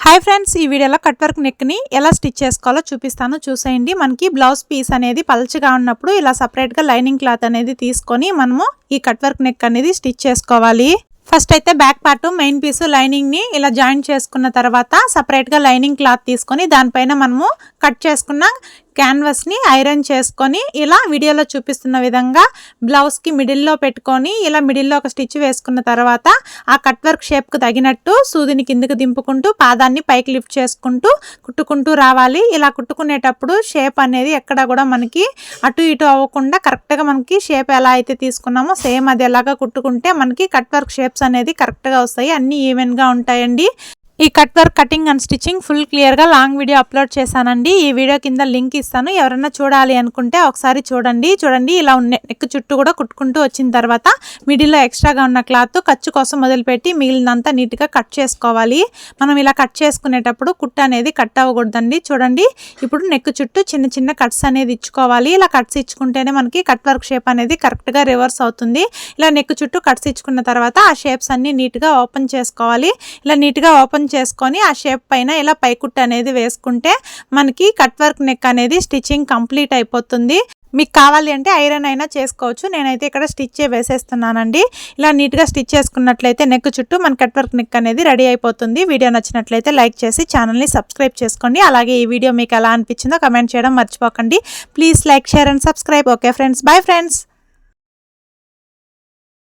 Hi friends, ఈ వీడియోలో cut work neck ని ఎలా స్టిచ్ చేసుకోవాలో చూపిస్తాను. చూసేయండి. మనకి బ్లౌజ్ పీస్ అనేది పల్చగా ఉన్నప్పుడు ఇలా సెపరేట్ గా లైనింగ్ క్లాత్ అనేది తీసుకొని మనము ఈ కట్ వర్క్ నెక్ అనేది స్టిచ్ చేసుకోవాలి. ఫస్ట్ అయితే back part main piece lining ని ఇలా జాయింట్ చేసుకున్న తర్వాత సెపరేట్ గా లైనింగ్ క్లాత్ తీసుకొని దానిపైన మనము కట్ చేసుకున్న క్యాన్వాస్ ని ఐరన్ చేసుకొని ఇలా వీడియోలో చూపిస్తున్న విధంగా బ్లౌజ్ కి మిడిల్ లో పెట్టుకొని ఇలా మిడిల్ లో ఒక స్టిచ్ వేసుకున్న తర్వాత ఆ కట్ వర్క్ షేప్ కు తగినట్టు సూదిని కిందకి దింపుకుంటూ పాదాన్ని పైకి లిఫ్ట్ చేసుకుంటూ కుట్టుకుంటూ రావాలి. ఇలా కుట్టుకునేటప్పుడు షేప్ అనేది ఎక్కడ కూడా మనకి అటు ఇటు అవ్వకుండా కరెక్ట్ గా మనకి షేప్ ఎలా అయితే తీసుకున్నామో సేమ్ అది ఎలాగా కుట్టుకుంటే మనకి కట్ వర్క్ షేప్స్ అనేది కరెక్ట్ గా వస్తాయి. అన్ని ఈవెన్ గా ఉంటాయండి. ఈ cut work cutting and stitching full clear గా లాంగ్ వీడియో అప్లోడ్ చేశానండి. ఈ వీడియో కింద లింక్ ఇస్తాను. ఎవరైనా చూడాలి అనుకుంటే ఒకసారి చూడండి. ఇలా నెక్ చుట్టూ కూడా కుట్టుకుంటూ వచ్చిన తర్వాత మిడిల్ లో ఎక్స్ట్రాగా ఉన్న క్లాత్ ఖర్చు కోసం మొదలుపెట్టి మిగిలినంతా నీట్ గా కట్ చేసుకోవాలి. మనం ఇలా కట్ చేసుకునేటప్పుడు కుట్టు అనేది కట్ అవ్వకూడదండి. చూడండి, ఇప్పుడు నెక్ చుట్టూ చిన్న చిన్న కట్స్ అనేది ఇచ్చుకోవాలి. ఇలా కట్స్ ఇచ్చుకుంటేనే మనకి కట్ వర్క్ షేప్ అనేది కరెక్ట్ గా రివర్స్ అవుతుంది. ఇలా నెక్ చుట్టూ కట్స్ ఇచ్చుకున్న తర్వాత ఆ షేప్స్ అన్ని నీట్ గా ఓపెన్ చేసుకోవాలి. ఇలా నీట్ గా ఓపెన్ చేసుకొని ఆ షేప్ పైన ఇలా పైకుట్టు అనేది వేసుకుంటే మనకి కట్ వర్క్ నెక్ అనేది స్టిచ్చింగ్ కంప్లీట్ అయిపోతుంది. మీకు కావాలి అంటే ఐరన్ అయినా చేసుకోవచ్చు. నేనైతే ఇక్కడ స్టిచ్ వేసేస్తున్నానండి. ఇలా నీట్గా స్టిచ్ చేసుకున్నట్లయితే నెక్ చుట్టూ మన కట్ వర్క్ నెక్ అనేది రెడీ అయిపోతుంది. వీడియో నచ్చినట్లయితే లైక్ చేసి ఛానల్ని సబ్స్క్రైబ్ చేసుకోండి. అలాగే ఈ వీడియో మీకు ఎలా అనిపించిందో కమెంట్ చేయడం మర్చిపోకండి. Please like, share and subscribe. Okay friends, bye friends.